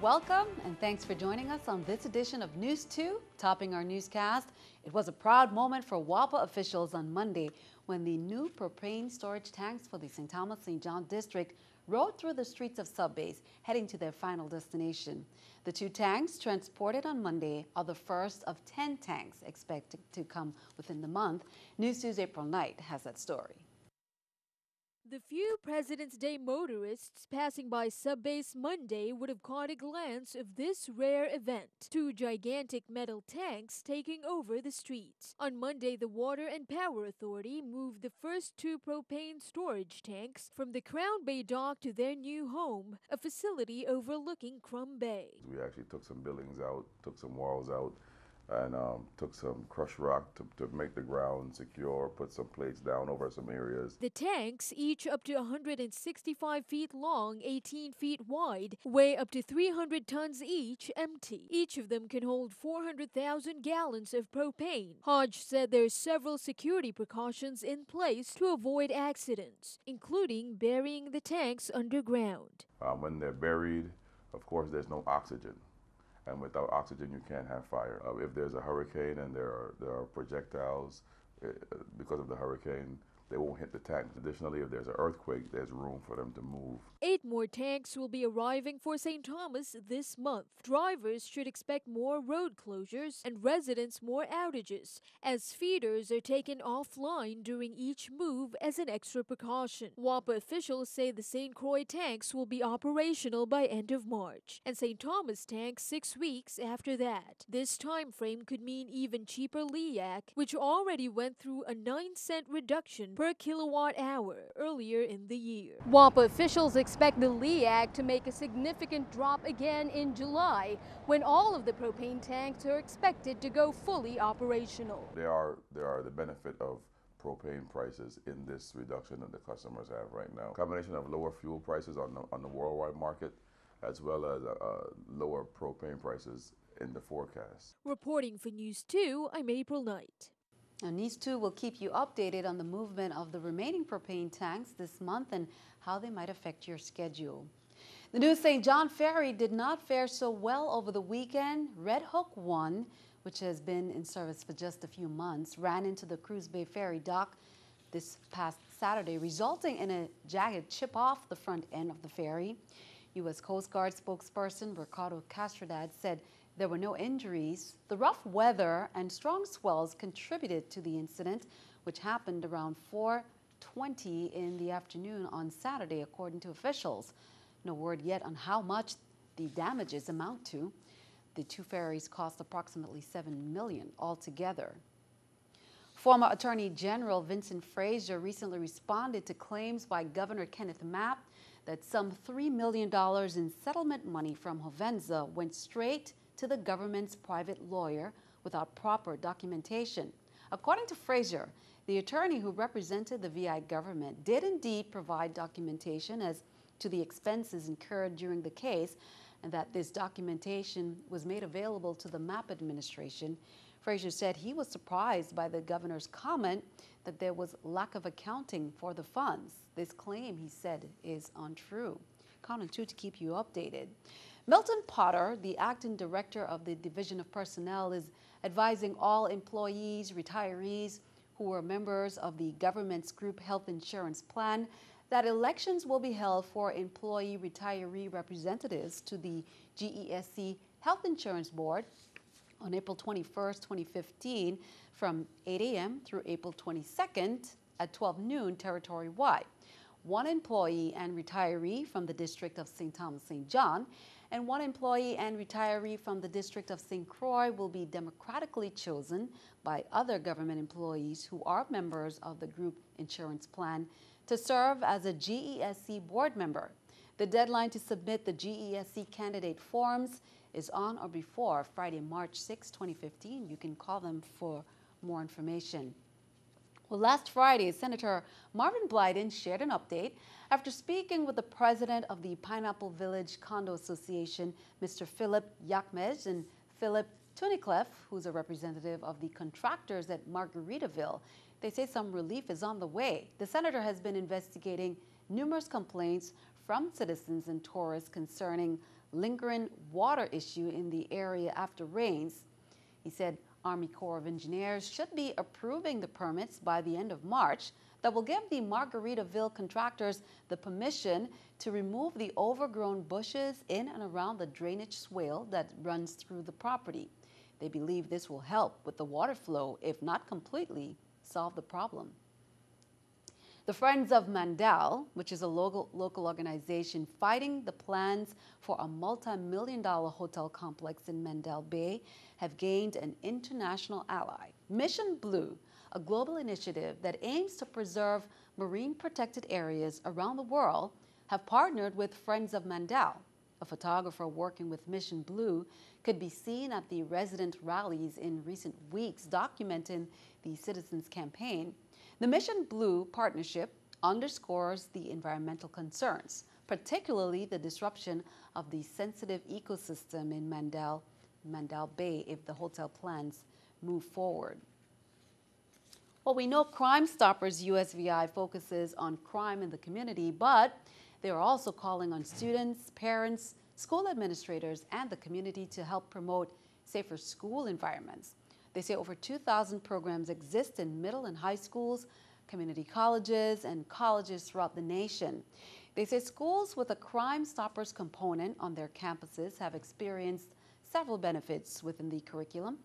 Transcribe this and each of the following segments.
welcome and thanks for joining us on this edition of News 2. Topping our newscast, it was a proud moment for WAPA officials on Monday when the new propane storage tanks for the St. Thomas-St. John district rode through the streets of Subbase, heading to their final destination. The two tanks transported on Monday are the first of 10 tanks expected to come within the month. News 2's April Knight has that story. The few President's Day motorists passing by Subbase Monday would have caught a glance of this rare event. Two gigantic metal tanks taking over the streets. On Monday, the Water and Power Authority moved the first two propane storage tanks from the Crown Bay dock to their new home, a facility overlooking Crum Bay. We actually took some buildings out, took some walls out, and took some crushed rock to make the ground secure, put some plates down over some areas. The tanks, each up to 165 feet long, 18 feet wide, weigh up to 300 tons each, empty. Each of them can hold 400,000 gallons of propane. Hodge said there are several security precautions in place to avoid accidents, including burying the tanks underground. When they're buried, of course, there's no oxygen. And without oxygen, you can't have fire. If there's a hurricane and there are projectiles, because of the hurricane, they won't hit the tank. Additionally, if there's an earthquake, there's room for them to move. 8 more tanks will be arriving for St. Thomas this month. Drivers should expect more road closures and residents more outages, as feeders are taken offline during each move as an extra precaution. WAPA officials say the St. Croix tanks will be operational by end of March, and St. Thomas tanks 6 weeks after that. This time frame could mean even cheaper LEAC, which already went through a 9-cent reduction per kilowatt hour earlier in the year. WAPA officials expect the LEAC to make a significant drop again in July, when all of the propane tanks are expected to go fully operational. There are the benefit of propane prices in this reduction that the customers have right now. Combination of lower fuel prices on the worldwide market, as well as lower propane prices in the forecast. Reporting for News 2, I'm April Knight. And News 2 will keep you updated on the movement of the remaining propane tanks this month and how they might affect your schedule. The new St. John Ferry did not fare so well over the weekend. Red Hook 1, which has been in service for just a few months, ran into the Cruz Bay Ferry dock this past Saturday, resulting in a jagged chip off the front end of the ferry. U.S. Coast Guard spokesperson Ricardo Castrodad said there were no injuries. The rough weather and strong swells contributed to the incident, which happened around 4:20 in the afternoon on Saturday, according to officials. No word yet on how much the damages amount to. The two ferries cost approximately $7 million altogether. Former Attorney General Vincent Frazier recently responded to claims by Governor Kenneth Mapp that some $3 million in settlement money from Hovenza went straight to the government's private lawyer without proper documentation. According to Frazier, the attorney who represented the VI government did indeed provide documentation as to the expenses incurred during the case, and that this documentation was made available to the Mapp administration. Frazier said he was surprised by the governor's comment that there was lack of accounting for the funds. This claim, he said, is untrue. Count on 2 to keep you updated. Milton Potter, the acting director of the Division of Personnel, is advising all employees, retirees who are members of the government's group health insurance plan that elections will be held for employee retiree representatives to the GESC Health Insurance Board on April 21st, 2015 from 8 a.m. through April 22nd at 12 noon territory-wide. One employee and retiree from the District of St. Thomas-St. John and one employee and retiree from the District of St. Croix will be democratically chosen by other government employees who are members of the group insurance plan to serve as a GESC board member. The deadline to submit the GESC candidate forms is on or before Friday, March 6, 2015. You can call them for more information. Well, last Friday, Senator Marvin Blyden shared an update after speaking with the president of the Pineapple Village Condo Association, Mr. Philip Yakmej, and Philip Tunnicliffe, who's a representative of the contractors at Margaritaville. They say some relief is on the way. The senator has been investigating numerous complaints from citizens and tourists concerning lingering water issue in the area after rains. He said Army Corps of Engineers should be approving the permits by the end of March that will give the Margaritaville contractors the permission to remove the overgrown bushes in and around the drainage swale that runs through the property. They believe this will help with the water flow, if not completely solve the problem. The Friends of Mandal, which is a local organization fighting the plans for a multi-million-dollar hotel complex in Mandal Bay, have gained an international ally. Mission Blue, a global initiative that aims to preserve marine protected areas around the world, have partnered with Friends of Mandal. A photographer working with Mission Blue could be seen at the resident rallies in recent weeks documenting the citizens' campaign. The Mission Blue partnership underscores the environmental concerns, particularly the disruption of the sensitive ecosystem in Mandal Bay if the hotel plans move forward. Well, we know Crime Stoppers USVI focuses on crime in the community, but they are also calling on students, parents, school administrators, and the community to help promote safer school environments. They say over 2,000 programs exist in middle and high schools, community colleges, and colleges throughout the nation. They say schools with a Crime Stoppers component on their campuses have experienced several benefits within the curriculum.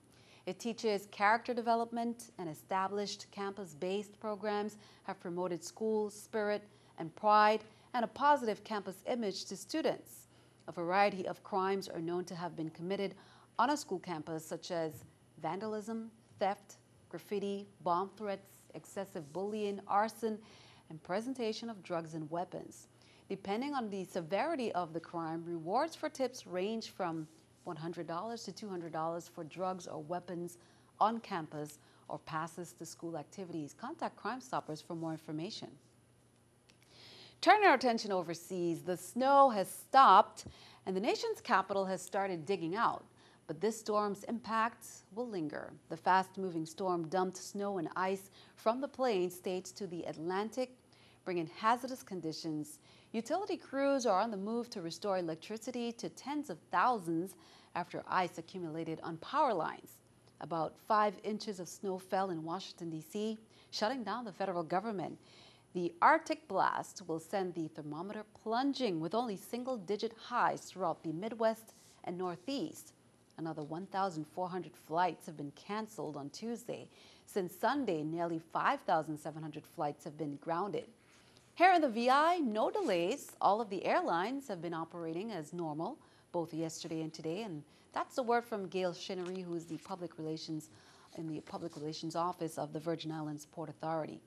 It teaches character development, and established campus-based programs have promoted school spirit and pride and a positive campus image to students. A variety of crimes are known to have been committed on a school campus, such as vandalism, theft, graffiti, bomb threats, excessive bullying, arson, and presentation of drugs and weapons. Depending on the severity of the crime, rewards for tips range from $100 to $200 for drugs or weapons on campus or passes to school activities. Contact Crime Stoppers for more information. Turning our attention overseas, the snow has stopped and the nation's capital has started digging out. But this storm's impact will linger. The fast-moving storm dumped snow and ice from the Plains states to the Atlantic, bringing hazardous conditions. Utility crews are on the move to restore electricity to tens of thousands after ice accumulated on power lines. About 5 inches of snow fell in Washington, D.C., shutting down the federal government. The Arctic blast will send the thermometer plunging with only single-digit highs throughout the Midwest and Northeast. Another 1,400 flights have been canceled on Tuesday. Since Sunday, nearly 5,700 flights have been grounded. Here in the VI, no delays. All of the airlines have been operating as normal, both yesterday and today. And that's the word from Gail Shinnery, who is the public relations office of the Virgin Islands Port Authority.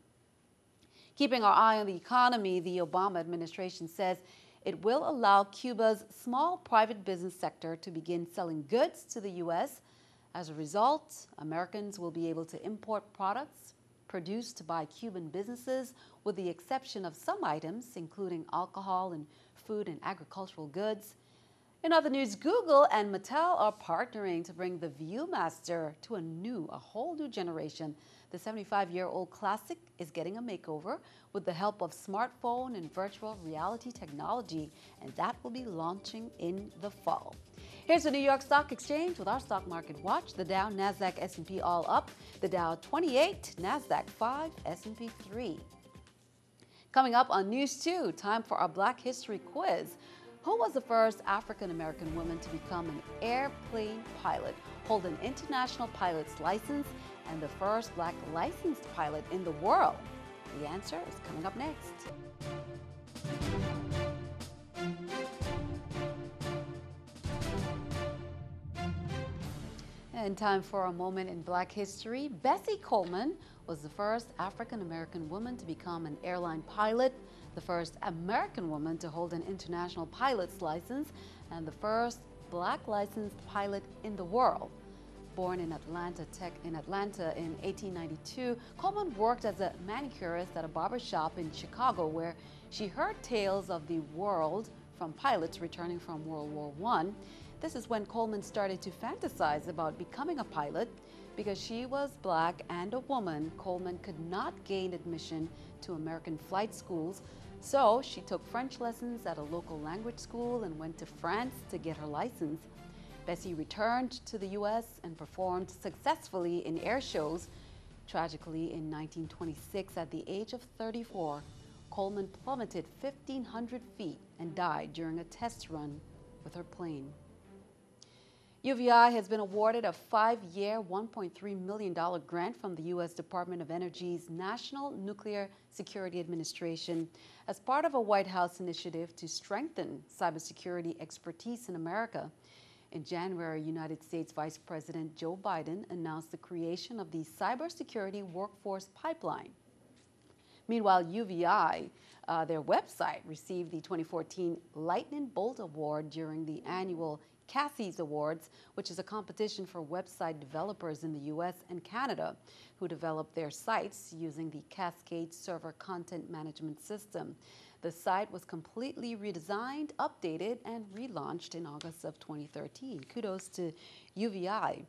Keeping our eye on the economy, the Obama administration says it will allow Cuba's small private business sector to begin selling goods to the U.S. As a result, Americans will be able to import products produced by Cuban businesses, with the exception of some items, including alcohol and food and agricultural goods. In other news, Google and Mattel are partnering to bring the Viewmaster to a whole new generation. The 75-year-old classic is getting a makeover with the help of smartphone and virtual reality technology, and that will be launching in the fall. Here's the New York Stock Exchange with our stock market watch. The Dow, Nasdaq, S&P all up. The Dow 28, Nasdaq 5, S&P 3. Coming up on News 2, time for our Black History quiz. Who was the first African-American woman to become an airplane pilot, hold an international pilot's license, and the first Black licensed pilot in the world? The answer is coming up next. And time for a moment in Black history. Bessie Coleman was the first African-American woman to become an airline pilot, the first American woman to hold an international pilot's license, and the first Black licensed pilot in the world. Born in Atlanta in 1892, Coleman worked as a manicurist at a barber shop in Chicago, where she heard tales of the world from pilots returning from World War I. This is when Coleman started to fantasize about becoming a pilot. Because she was black and a woman, Coleman could not gain admission to American flight schools, so she took French lessons at a local language school and went to France to get her license. Bessie returned to the U.S. and performed successfully in air shows. Tragically, in 1926, at the age of 34, Coleman plummeted 1,500 feet and died during a test run with her plane. UVI has been awarded a 5-year, $1.3 million grant from the U.S. Department of Energy's National Nuclear Security Administration as part of a White House initiative to strengthen cybersecurity expertise in America. In January, United States Vice President Joe Biden announced the creation of the Cybersecurity Workforce Pipeline. Meanwhile, UVI, their website, received the 2014 Lightning Bolt Award during the annual Cassie's Awards, which is a competition for website developers in the U.S. and Canada who develop their sites using the Cascade Server Content Management System. The site was completely redesigned, updated, and relaunched in August of 2013. Kudos to UVI.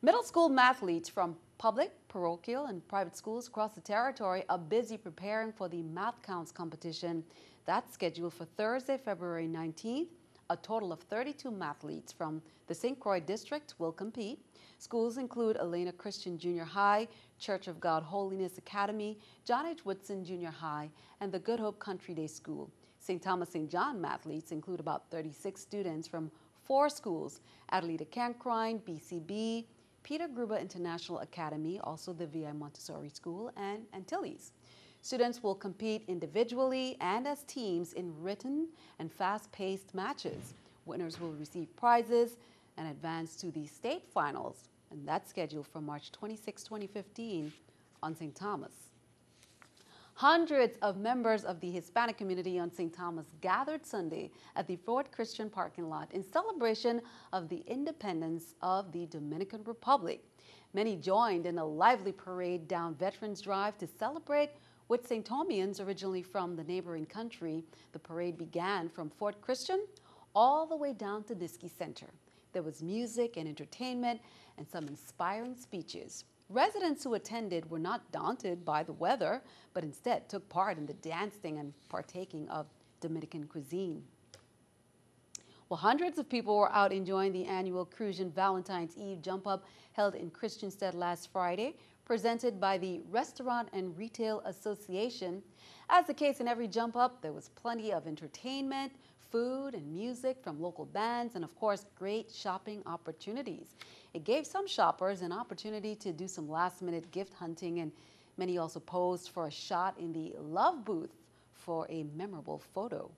Middle school mathletes from public, parochial, and private schools across the territory are busy preparing for the Math Counts competition. That's scheduled for Thursday, February 19th. A total of 32 mathletes from the St. Croix district will compete. Schools include Elena Christian Junior High, Church of God Holiness Academy, John H. Woodson Junior High, and the Good Hope Country Day School. St. Thomas St. John mathletes include about 36 students from 4 schools: Adelita Cancrine, BCB, Peter Gruber International Academy, also the VI Montessori School, and Antilles. Students will compete individually and as teams in written and fast-paced matches. Winners will receive prizes and advance to the state finals, and that's scheduled for March 26, 2015 on St. Thomas. Hundreds of members of the Hispanic community on St. Thomas gathered Sunday at the Fort Christian parking lot in celebration of the independence of the Dominican Republic. Many joined in a lively parade down Veterans Drive to celebrate with St. Thomians originally from the neighboring country. The parade began from Fort Christian all the way down to Niski Center. There was music and entertainment and some inspiring speeches. Residents who attended were not daunted by the weather, but instead took part in the dancing and partaking of Dominican cuisine. Well, hundreds of people were out enjoying the annual Crucian Valentine's Eve jump-up held in Christiansted last Friday, presented by the Restaurant and Retail Association. As the case in every jump-up, there was plenty of entertainment, food and music from local bands, and of course, great shopping opportunities. It gave some shoppers an opportunity to do some last-minute gift hunting, and many also posed for a shot in the Love booth for a memorable photo.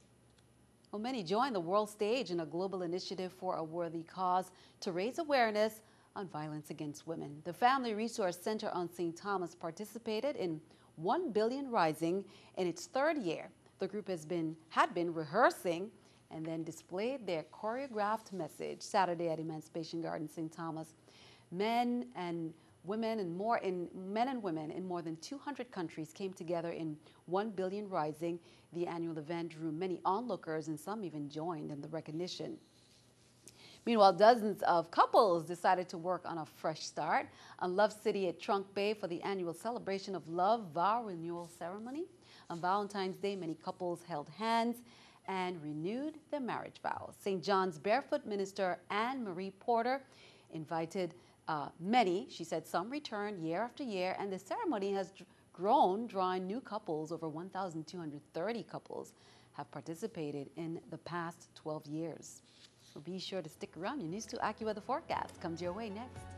Well, many joined the world stage in a global initiative for a worthy cause to raise awareness on violence against women. The Family Resource Center on St. Thomas participated in 1 Billion Rising in its 3rd year. The group had been rehearsing and then displayed their choreographed message Saturday at Emancipation Garden, St. Thomas. Men and women in more than 200 countries came together in 1 Billion Rising. The annual event drew many onlookers, and some even joined in the recognition. Meanwhile, dozens of couples decided to work on a fresh start on Love City at Trunk Bay for the annual celebration of love vow renewal ceremony. On Valentine's Day, many couples held hands and renewed their marriage vows. St. John's Barefoot Minister Anne Marie Porter invited many. She said some return year after year, and the ceremony has grown, drawing new couples. Over 1,230 couples have participated in the past 12 years. So be sure to stick around. Your News 2 AccuWeather forecast comes your way next.